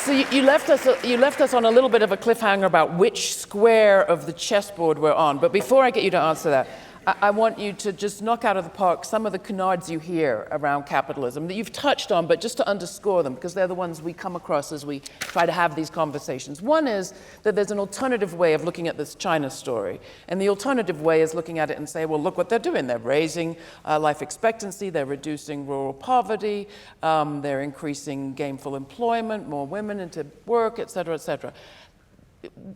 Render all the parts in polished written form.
So you left us on a little bit of a cliffhanger about which square of the chessboard we're on. But before I get you to answer that, I want you to just knock out of the park some of the canards you hear around capitalism that you've touched on, but just to underscore them, because they're the ones we come across as we try to have these conversations. One is that there's an alternative way of looking at this China story. And the alternative way is looking at it and say, well, look what they're doing. They're raising life expectancy, they're reducing rural poverty, they're increasing gainful employment, more women into work, et cetera, et cetera.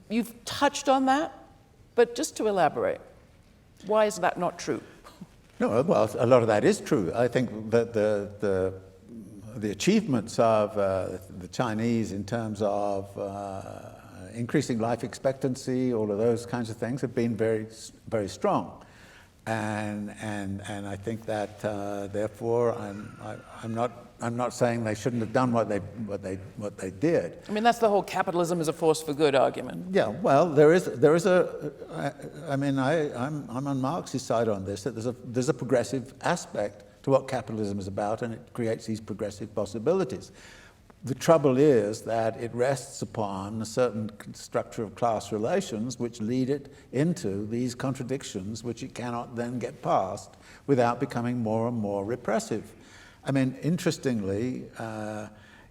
You've touched on that, but just to elaborate. Why is that not true? No, well, a lot of that is true. I think that the achievements of the Chinese in terms of increasing life expectancy, all of those kinds of things, have been very, very strong. And I think that therefore I'm not saying they shouldn't have done what they did. I mean, that's the whole capitalism is a force for good argument. Yeah, well, there is I mean, I'm on Marx's side on this, that there's a progressive aspect to what capitalism is about, and it creates these progressive possibilities. The trouble is that it rests upon a certain structure of class relations which lead it into these contradictions which it cannot then get past without becoming more and more repressive. I mean, interestingly,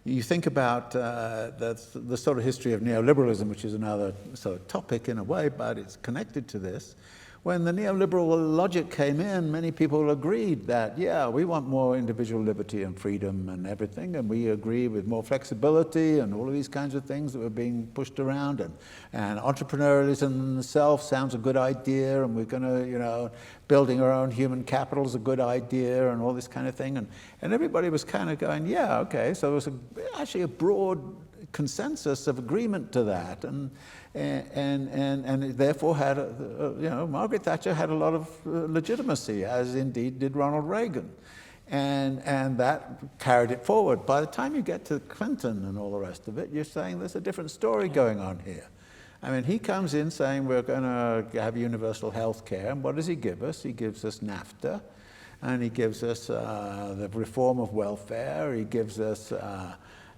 you think about the sort of history of neoliberalism, which is another sort of topic in a way, but it's connected to this. When the neoliberal logic came in, many people agreed that, yeah, we want more individual liberty and freedom and everything, and we agree with more flexibility and all of these kinds of things that were being pushed around, and entrepreneurialism itself sounds a good idea, and we're going to, building our own human capital is a good idea, and all this kind of thing, and everybody was kind of going, yeah, okay, so there was actually a broad consensus of agreement to that, and it therefore had, Margaret Thatcher had a lot of legitimacy, as indeed did Ronald Reagan, and that carried it forward. By the time you get to Clinton and all the rest of it, you're saying there's a different story going on here. I mean, he comes in saying we're going to have universal health care, and what does he give us? He gives us NAFTA, and he gives us the reform of welfare, he gives us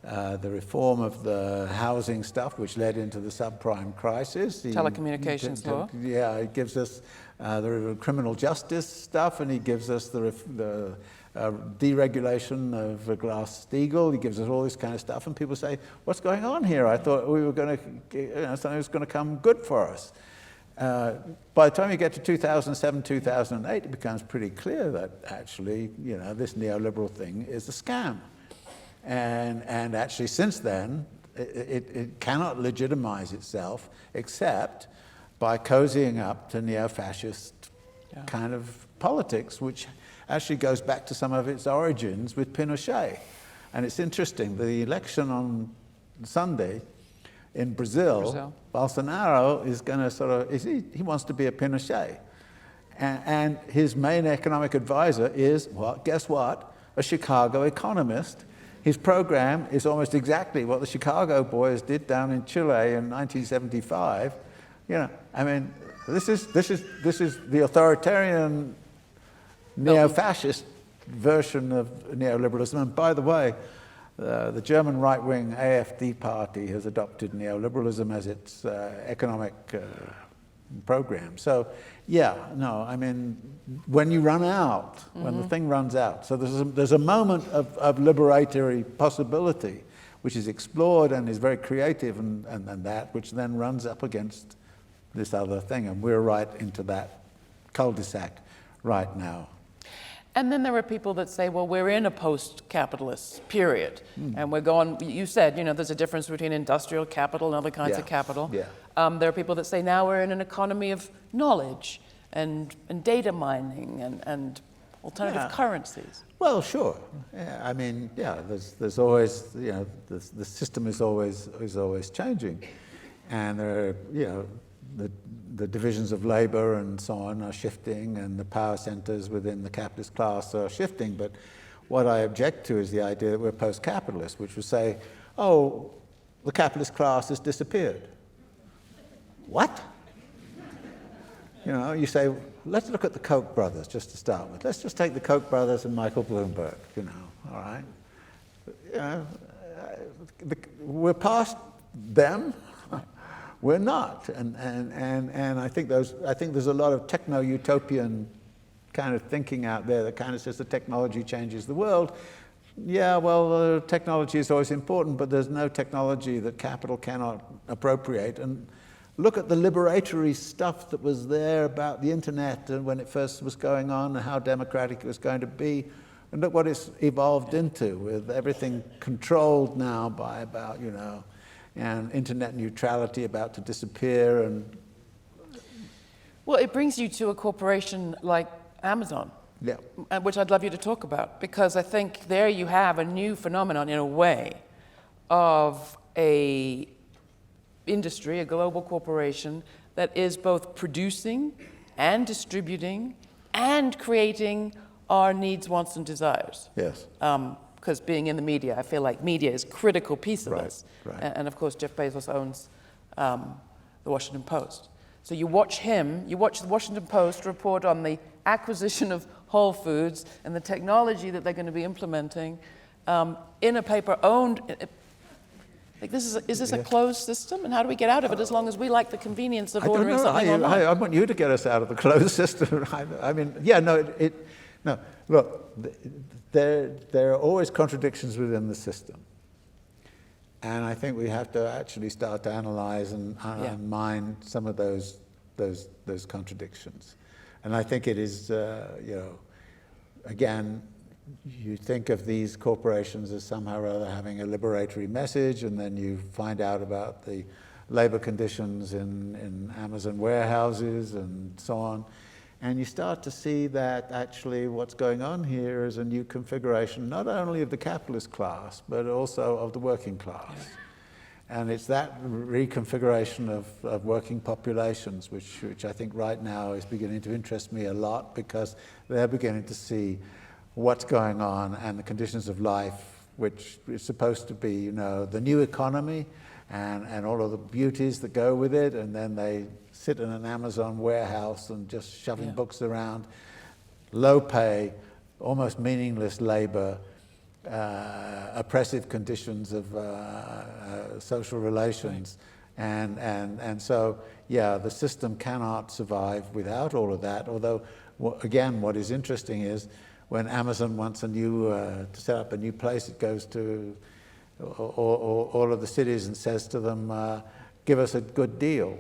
the reform of the housing stuff, which led into the subprime crisis. Telecommunications law. Yeah, it gives us the criminal justice stuff, and he gives us the deregulation of Glass-Steagall. He gives us all this kind of stuff, and people say, "What's going on here? I thought we were going to, something was going to come good for us." By the time you get to 2007, 2008, it becomes pretty clear that actually, this neoliberal thing is a scam. And actually, since then, it cannot legitimize itself except by cozying up to neo-fascist kind of politics, which actually goes back to some of its origins with Pinochet. And it's interesting, the election on Sunday in Brazil. Bolsonaro is going to he wants to be a Pinochet. And his main economic advisor is, well, guess what? A Chicago economist. His program is almost exactly what the Chicago boys did down in Chile in 1975. I mean, this is the authoritarian neo-fascist version of neoliberalism. And by the way, the German right-wing AfD party has adopted neoliberalism as its economic program. So, I mean, when you run out, when the thing runs out, so there's a moment of liberatory possibility, which is explored and is very creative, and that, which then runs up against this other thing, and we're right into that cul-de-sac right now. And then there are people that say, well, we're in a post-capitalist period, and we're going, you said, there's a difference between industrial capital and other kinds of capital. Yeah. There are people that say now we're in an economy of knowledge and data mining and alternative currencies. Well, sure. Yeah, I mean, there's always, the system is always changing, and there are, the divisions of labor and so on are shifting, and the power centers within the capitalist class are shifting. But what I object to is the idea that we're post-capitalist, which would say, oh, the capitalist class has disappeared. What? You say, let's look at the Koch brothers just to start with. Let's just take the Koch brothers and Michael Bloomberg, all right? we're past them. We're not, and I think there's a lot of techno-utopian kind of thinking out there that kind of says the technology changes the world. Yeah, well, technology is always important, but there's no technology that capital cannot appropriate. And look at the liberatory stuff that was there about the internet and when it first was going on and how democratic it was going to be. And look what it's evolved into, with everything controlled now by about, and internet neutrality about to disappear. And well, it brings you to a corporation like Amazon, yeah, which I'd love you to talk about, because I think there you have a new phenomenon, in a way, of a industry, a global corporation, that is both producing and distributing and creating our needs, wants, and desires. yes, Because being in the media, I feel like media is a critical piece of Right, this. right. And of course, Jeff Bezos owns the Washington Post. So you watch the Washington Post report on the acquisition of Whole Foods and the technology that they're going to be implementing in a paper owned. Like, is this a closed system? And how do we get out of it, as long as we like the convenience of ordering something online? I want you to get us out of the closed system. No, look, there are always contradictions within the system. And I think we have to actually start to analyze and mine some of those contradictions. And I think it is, again, you think of these corporations as somehow or other having a liberatory message, and then you find out about the labor conditions in Amazon warehouses and so on. And you start to see that actually what's going on here is a new configuration, not only of the capitalist class, but also of the working class. And it's that reconfiguration of working populations, which I think right now is beginning to interest me a lot, because they're beginning to see what's going on and the conditions of life, which is supposed to be, the new economy and all of the beauties that go with it, and then they sit in an Amazon warehouse and just shoving books around, low pay, almost meaningless labor, oppressive conditions of social relations. Right. And so, the system cannot survive without all of that. Although, again, what is interesting is when Amazon wants to set up a new place, it goes to all of the cities and says to them, give us a good deal.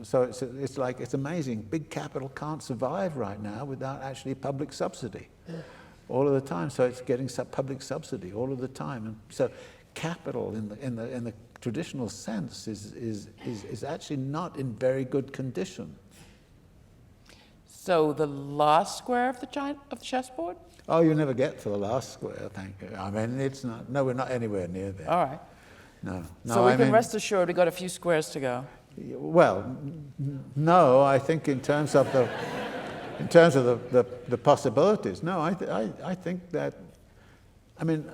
So it's amazing. Big capital can't survive right now without actually public subsidy all of the time. So it's getting public subsidy all of the time. And so capital in the traditional sense is actually not in very good condition. So the last square of the chessboard? Oh, you never get to the last square, thank you. I mean, it's not. No, we're not anywhere near there. All right. No. So we can rest assured we've got a few squares to go. Well, no. I think in terms of the possibilities, no. I think that. I mean,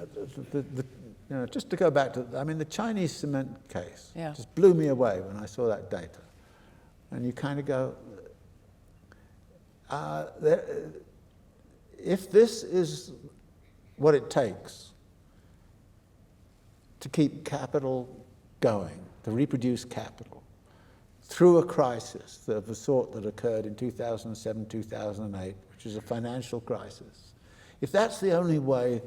just to go back to. I mean, the Chinese cement case just blew me away when I saw that data, and you kind of go. If this is what it takes to keep capital going, to reproduce capital through a crisis of the sort that occurred in 2007, 2008, which is a financial crisis, if that's the only way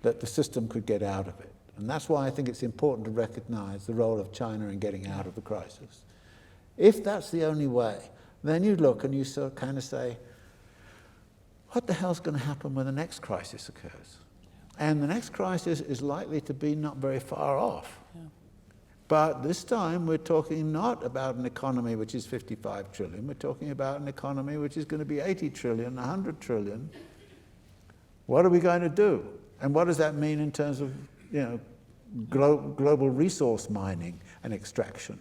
that the system could get out of it, and that's why I think it's important to recognize the role of China in getting out of the crisis. If that's the only way, then you look and you sort of kind of say, what the hell's going to happen when the next crisis occurs? And the next crisis is likely to be not very far off. Yeah. But this time we're talking not about an economy which is 55 trillion, we're talking about an economy which is going to be 80 trillion, 100 trillion. What are we going to do? And what does that mean in terms of, global resource mining and extraction?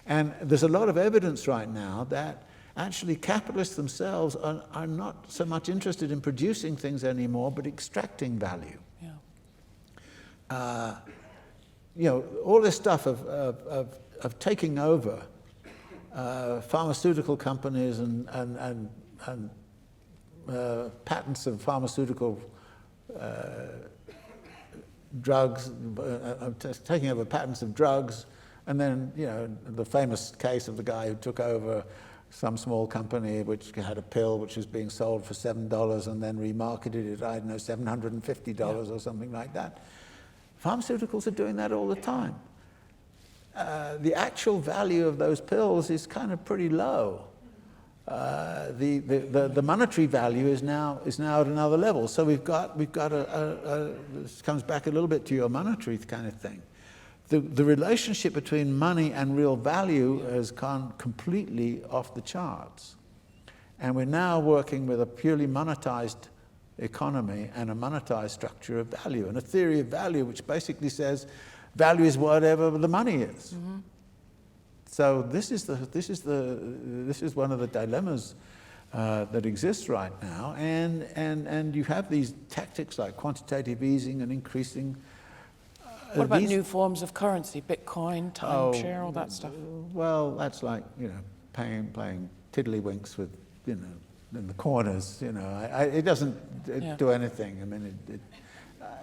And there's a lot of evidence right now that actually capitalists themselves are not so much interested in producing things anymore, but extracting value. Yeah. All this stuff of taking over pharmaceutical companies and patents of pharmaceutical drugs, taking over patents of drugs, and then, you know, the famous case of the guy who took over some small company which had a pill which was being sold for $7 and then remarketed it, I don't know, $750 or something like that. Pharmaceuticals are doing that all the time. The actual value of those pills is kind of pretty low. The monetary value is now at another level. So we've got this comes back a little bit to your monetary kind of thing. The relationship between money and real value has gone completely off the charts. And we're now working with a purely monetized economy and a monetized structure of value, and a theory of value which basically says value is whatever the money is. Mm-hmm. So this is one of the dilemmas that exists right now, and you have these tactics like quantitative easing and increasing. What about new forms of currency, Bitcoin, timeshare, all that stuff? Well, that's like, you know, playing tiddlywinks with, you know, in the corners. You know, it doesn't do anything.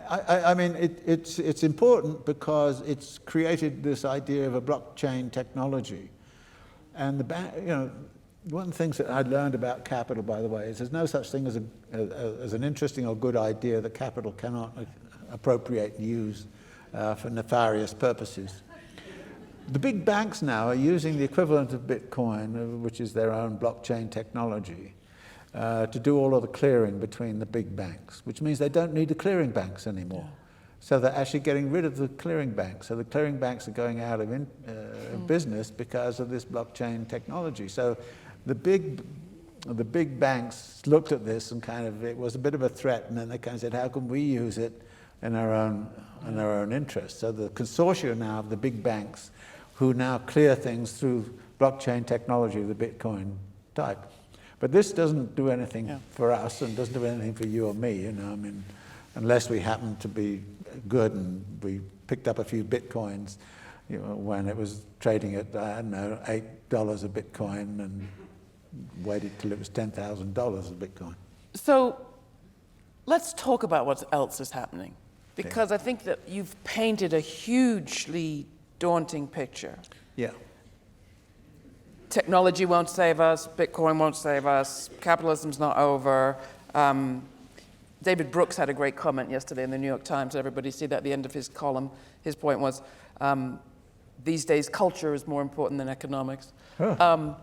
I mean, it's important because it's created this idea of a blockchain technology, and you know, one of the things that I learned about capital, by the way, is there's no such thing as an interesting or good idea that capital cannot appropriate and use for nefarious purposes. The big banks now are using the equivalent of Bitcoin, which is their own blockchain technology, to do all of the clearing between the big banks, which means they don't need the clearing banks anymore. Yeah. So they're actually getting rid of the clearing banks. So the clearing banks are going out of business because of this blockchain technology. So the big banks looked at this and it was a bit of a threat, and then they kind of said, how can we use it in our own interest? So the consortia now of the big banks who now clear things through blockchain technology of the Bitcoin type. But this doesn't do anything for us and doesn't do anything for you or me, you know. I mean, unless we happen to be good and we picked up a few Bitcoins, you know, when it was trading at, I don't know, $8 a Bitcoin, and waited till it was $10,000 a Bitcoin. So let's talk about what else is happening, because I think that you've painted a hugely daunting picture. Yeah. Technology won't save us, Bitcoin won't save us, capitalism's not over. David Brooks had a great comment yesterday in the New York Times. Everybody see that at the end of his column. His point was, these days culture is more important than economics. Huh.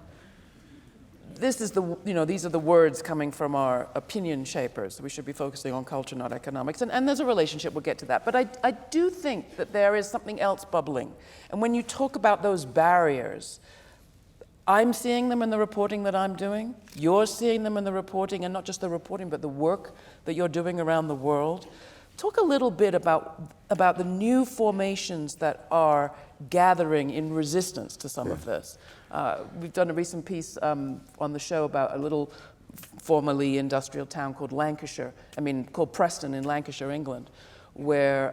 These are the words coming from our opinion shapers. We should be focusing on culture, not economics. And there's a relationship, we'll get to that. But I do think that there is something else bubbling. And when you talk about those barriers, I'm seeing them in the reporting that I'm doing. You're seeing them in the reporting, and not just the reporting, but the work that you're doing around the world. Talk a little bit about the new formations that are gathering in resistance to some of this. We've done a recent piece on the show about a little formerly industrial town called called Preston in Lancashire, England, where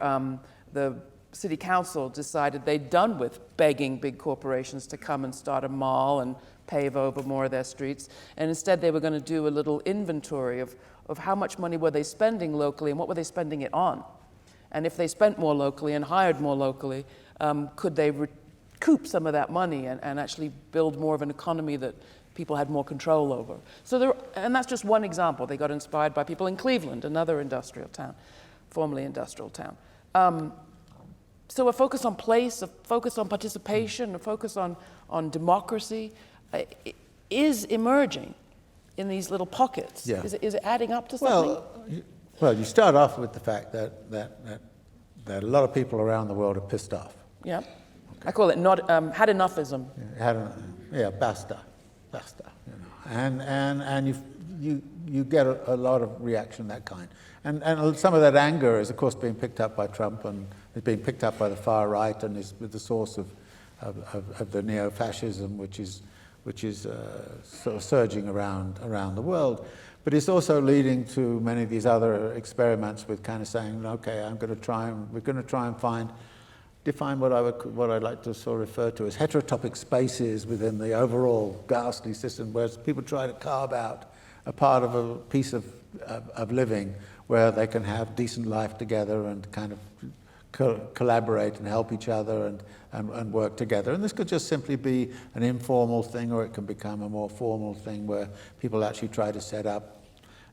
the city council decided they'd done with begging big corporations to come and start a mall and pave over more of their streets, and instead they were going to do a little inventory of how much money were they spending locally and what were they spending it on. And if they spent more locally and hired more locally, could they recoup some of that money and actually build more of an economy that people had more control over. And that's just one example. They got inspired by people in Cleveland, another industrial town, formerly industrial town. So a focus on place, a focus on participation, a focus on democracy is emerging in these little pockets. Yeah. Is it adding up to something? Well, you start off with the fact that a lot of people around the world are pissed off. Yeah. Okay. I call it had enoughism. Basta. You know. And you get a lot of reaction of that kind. And some of that anger is, of course, being picked up by Trump, and it's being picked up by the far right, and is the source of the neo-fascism, which is sort of surging around the world. But it's also leading to many of these other experiments with kind of saying, okay, we're going to try and define what I'd like to sort of refer to as heterotopic spaces within the overall ghastly system, where people try to carve out a part of a piece of living where they can have decent life together and kind of collaborate and help each other and work together. And this could just simply be an informal thing, or it can become a more formal thing where people actually try to set up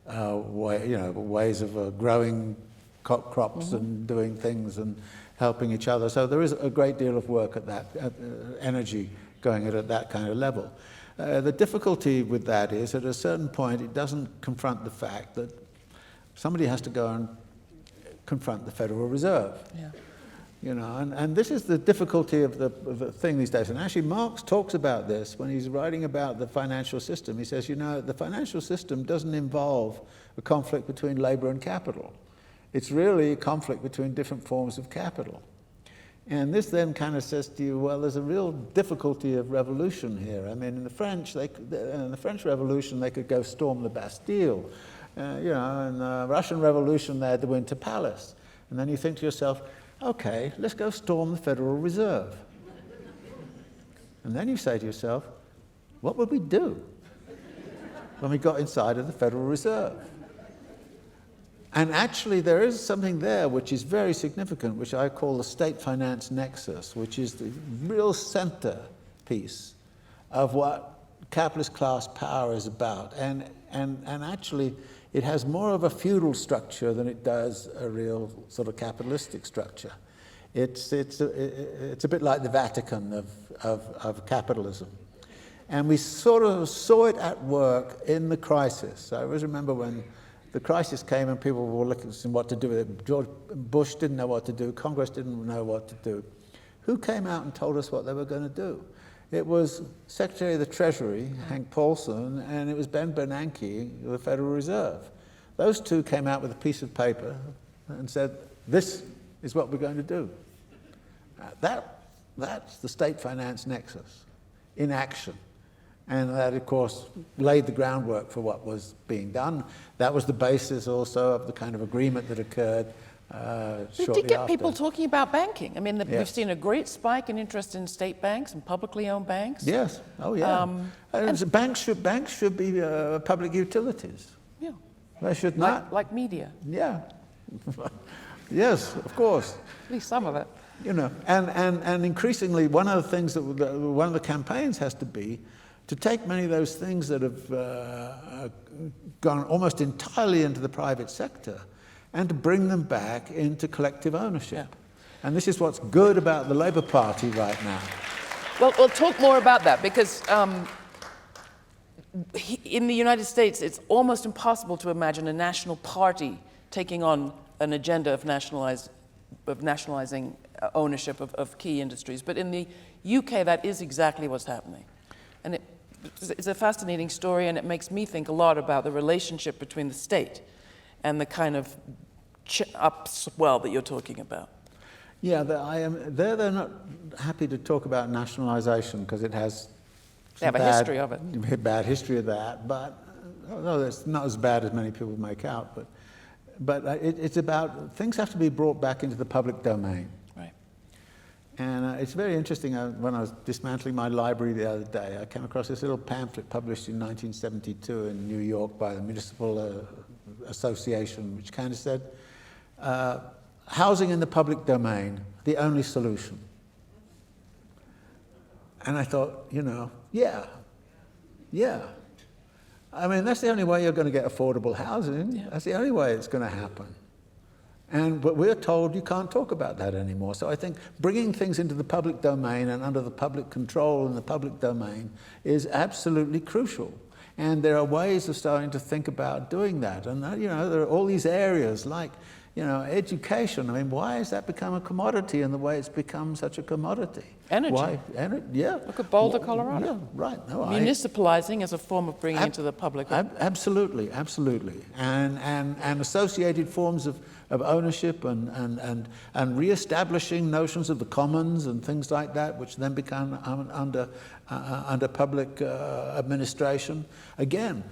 ways of growing crops and doing things and helping each other. So there is a great deal of work at that, energy going at that kind of level. The difficulty with that is, at a certain point, it doesn't confront the fact that somebody has to go and confront the Federal Reserve. Yeah. You know, and this is the difficulty of the thing these days. And actually, Marx talks about this when he's writing about the financial system. He says, you know, the financial system doesn't involve a conflict between labor and capital. It's really a conflict between different forms of capital. And this then kind of says to you, well, there's a real difficulty of revolution here. I mean, in the French Revolution, they could go storm the Bastille. You know, in the Russian Revolution, they had the Winter Palace. And then you think to yourself, okay, let's go storm the Federal Reserve. And then you say to yourself, what would we do when we got inside of the Federal Reserve? And actually, there is something there which is very significant, which I call the state finance nexus, which is the real centerpiece of what capitalist class power is about. And actually, it has more of a feudal structure than it does a real sort of capitalistic structure. It's a bit like the Vatican of capitalism. And we sort of saw it at work in the crisis. I always remember when the crisis came and people were looking at what to do with it. George Bush didn't know what to do. Congress didn't know what to do. Who came out and told us what they were going to do? It was Secretary of the Treasury, Hank Paulson, and it was Ben Bernanke of the Federal Reserve. Those two came out with a piece of paper and said, this is what we're going to do. That's the state finance nexus in action. And that, of course, laid the groundwork for what was being done. That was the basis also of the kind of agreement that occurred shortly It did get after. people talking about banking. I mean, Yes. we've seen a great spike in interest in state banks and publicly owned banks. Yes. Oh, yeah. Banks should be public utilities. Yeah. They should not. Like media. Yeah. Yes, of course. At least some of it. You know, and increasingly, one of the things that one of the campaigns has to be to take many of those things that have gone almost entirely into the private sector and to bring them back into collective ownership. Yeah. And this is what's good about the Labour Party right now. Well, we'll talk more about that because in the United States, it's almost impossible to imagine a national party taking on an agenda of nationalizing ownership of key industries. But in the UK, that is exactly what's happening. And it's a fascinating story, and it makes me think a lot about the relationship between the state and the kind of upswell that you're talking about. Yeah, they're not happy to talk about nationalization because it has they have a history of it. Bad history of that, but no, it's not as bad as many people make out. But it's about things have to be brought back into the public domain. Right. And it's very interesting. When I was dismantling my library the other day, I came across this little pamphlet published in 1972 in New York by the Municipal Association, which kind of said, housing in the public domain, the only solution. And I thought, yeah. I mean, that's the only way you're going to get affordable housing. Yeah. That's the only way it's going to happen. But we're told you can't talk about that anymore. So I think bringing things into the public domain and under the public control in the public domain is absolutely crucial. And there are ways of starting to think about doing that. And, there are all these areas like, education. I mean, why has that become a commodity in the way it's become such a commodity? Energy. Why? Yeah. Look at Boulder, Colorado. Yeah, right. No, municipalizing as a form of bringing into the public. Absolutely. And associated forms of ownership and re-establishing notions of the commons and things like that, which then become under public administration. Again,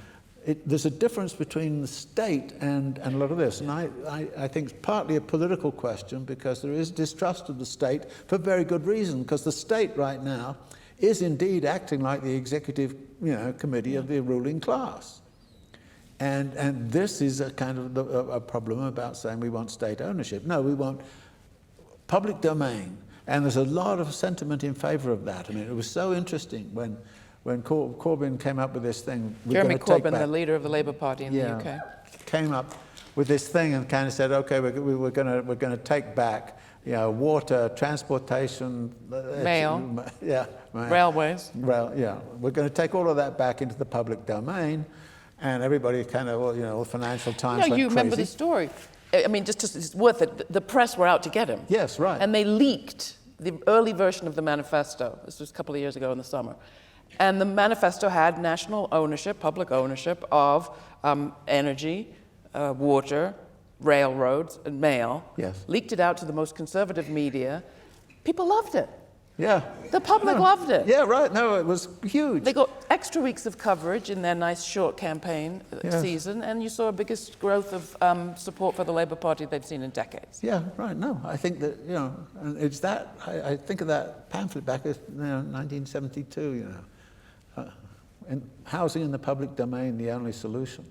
there's a difference between the state and a lot of this. And I think it's partly a political question because there is distrust of the state for very good reason, because the state right now is indeed acting like the executive committee of the ruling class. And this is a kind of a problem about saying we want state ownership. No, we want public domain. And there's a lot of sentiment in favor of that. I mean, it was so interesting when Corbyn came up with this thing. Jeremy Corbyn, the leader of the Labour Party in the UK. Came up with this thing and kind of said, okay, we're going to take back, water, transportation, mail, railways. We're going to take all of that back into the public domain, and everybody kind of, the Financial Times went you remember crazy. the story. I mean, it's worth it. The press were out to get him. Yes, right. And they leaked the early version of the manifesto. This was a couple of years ago in the summer. And the manifesto had national ownership, public ownership of energy, water, railroads, and mail. Yes. Leaked it out to the most conservative media. People loved it. Yeah. The public loved it. Yeah, right. No, it was huge. They got extra weeks of coverage in their nice short campaign season, and you saw a biggest growth of support for the Labour Party they'd seen in decades. Yeah, right. No, I think that, and it's that, I think of that pamphlet back in 1972, and housing in the public domain, the only solution.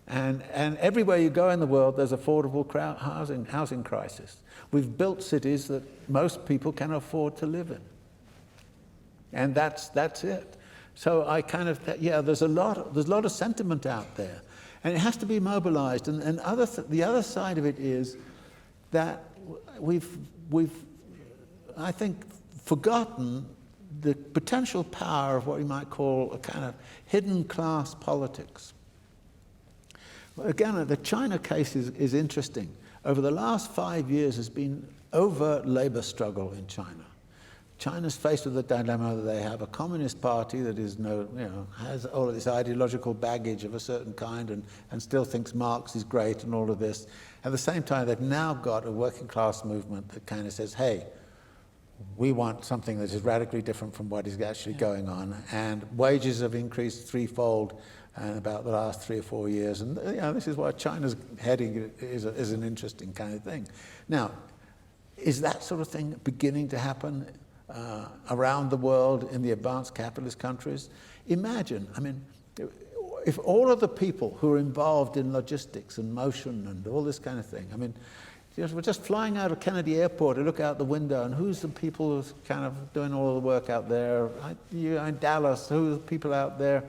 And everywhere you go in the world, there's affordable housing crisis. We've built cities that most people can afford to live in. And that's it. So I kind of, there's a lot of sentiment out there. And it has to be mobilized. And the other side of it is that we've I think, forgotten the potential power of what we might call a kind of hidden class politics. Again, the China case is interesting. Over the last 5 years, there's been overt labor struggle in China. China's faced with the dilemma that they have a communist party that is has all of this ideological baggage of a certain kind and still thinks Marx is great and all of this. At the same time, they've now got a working class movement that kind of says, hey, we want something that is radically different from what is actually going on. And wages have increased threefold in about the last 3 or 4 years. And this is why China's heading is an interesting kind of thing. Now, is that sort of thing beginning to happen around the world in the advanced capitalist countries? Imagine, if all of the people who are involved in logistics and motion and all this kind of thing, we're just flying out of Kennedy Airport to look out the window, and who's the people who's kind of doing all of the work out there? In Dallas, who are the people out there?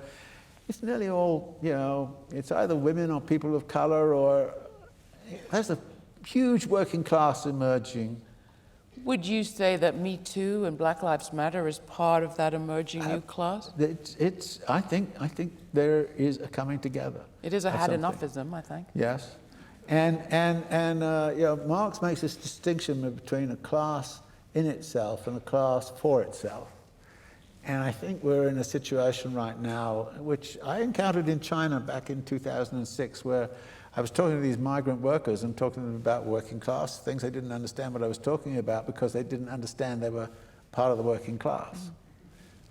It's nearly all, it's either women or people of color, or there's a huge working class emerging. Would you say that Me Too and Black Lives Matter is part of that emerging new class? I think there is a coming together. It is a had enoughism, I think. Yes. And Marx makes this distinction between a class in itself and a class for itself. And I think we're in a situation right now, which I encountered in China back in 2006, where I was talking to these migrant workers and talking to them about working class things. They didn't understand what I was talking about because they didn't understand they were part of the working class.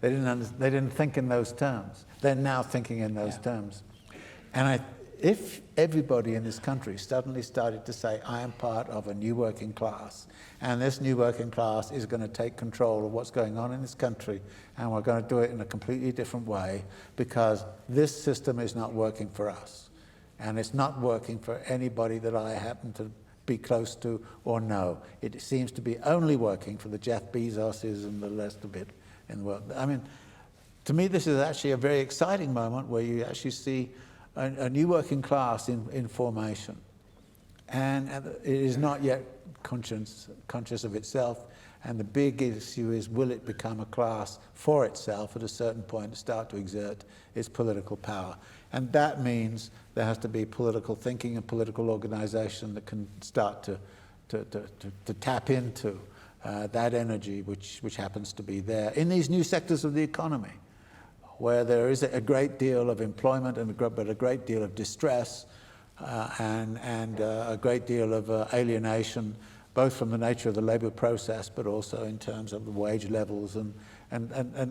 They didn't think in those terms. They're now thinking in those terms. And if everybody in this country suddenly started to say, I am part of a new working class, and this new working class is going to take control of what's going on in this country, and we're going to do it in a completely different way because this system is not working for us. And it's not working for anybody that I happen to be close to or know. It seems to be only working for the Jeff Bezoses and the rest of it in the world. To me, this is actually a very exciting moment where you actually see a new working class in formation. And it is not yet conscious of itself. And the big issue is, will it become a class for itself at a certain point to start to exert its political power? And that means there has to be political thinking and political organization that can start to tap into that energy which happens to be there in these new sectors of the economy, where there is a great deal of employment but a great deal of distress and a great deal of alienation, both from the nature of the labor process, but also in terms of the wage levels. And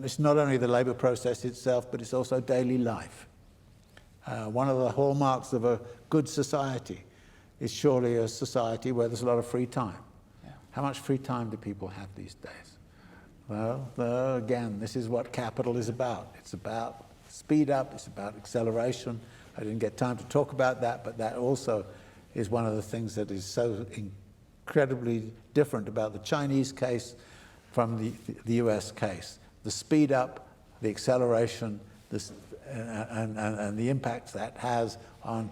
it's not only the labor process itself, but it's also daily life. One of the hallmarks of a good society is surely a society where there's a lot of free time. Yeah. How much free time do people have these days? Well, again, this is what capital is about. It's about speed up, it's about acceleration. I didn't get time to talk about that, but that also is one of the things that is so incredibly different about the Chinese case from the US case. The speed up, the acceleration, and the impact that has on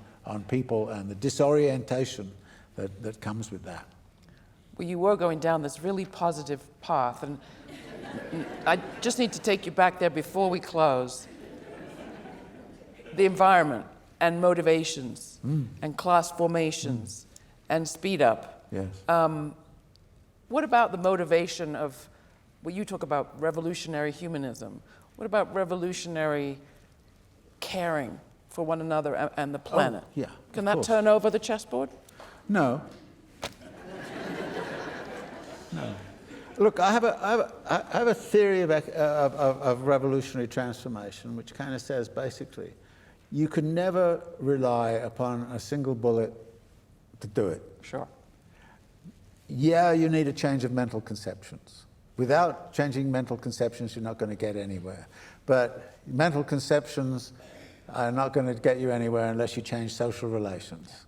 people and the disorientation that comes with that. Well, you were going down this really positive path, and I just need to take you back there before we close. The environment and motivations and class formations and speed up. Yes. What about the motivation of, well, you talk about revolutionary humanism. What about revolutionary caring for one another and the planet? Oh, yeah, Can of that course. turn over the chessboard? No. No. Look, I have a theory of revolutionary transformation, which kind of says basically, you can never rely upon a single bullet to do it. Sure. Yeah, you need a change of mental conceptions. Without changing mental conceptions, you're not going to get anywhere. But mental conceptions are not going to get you anywhere unless you change social relations.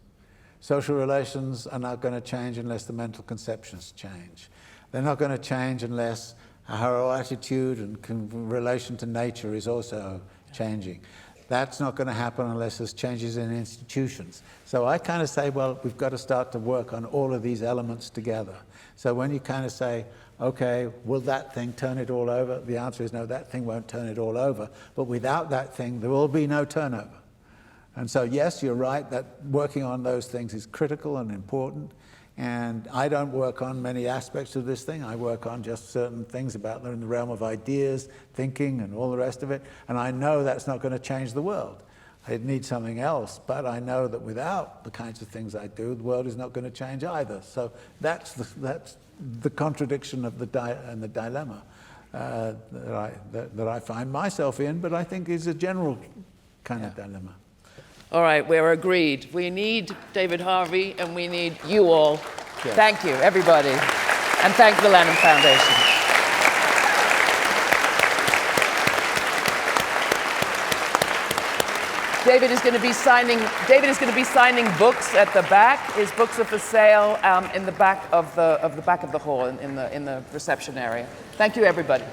Social relations are not going to change unless the mental conceptions change. They're not going to change unless our attitude and relation to nature is also changing. That's not going to happen unless there's changes in institutions. So I kind of say, well, we've got to start to work on all of these elements together. So when you kind of say, okay, will that thing turn it all over? The answer is no, that thing won't turn it all over. But without that thing, there will be no turnover. And so yes, you're right that working on those things is critical and important. And I don't work on many aspects of this thing. I work on just certain things about them in the realm of ideas, thinking, and all the rest of it. And I know that's not going to change the world. It needs something else. But I know that without the kinds of things I do, the world is not going to change either. So that's the contradiction of the dilemma that I find myself in, but I think is a general kind of dilemma. All right, we're agreed. We need David Harvey, and we need you all. Yes. Thank you, everybody. And thank the Lanham Foundation. David is going to be signing books at the back. His books are for sale in the back of the hall in the reception area. Thank you, everybody.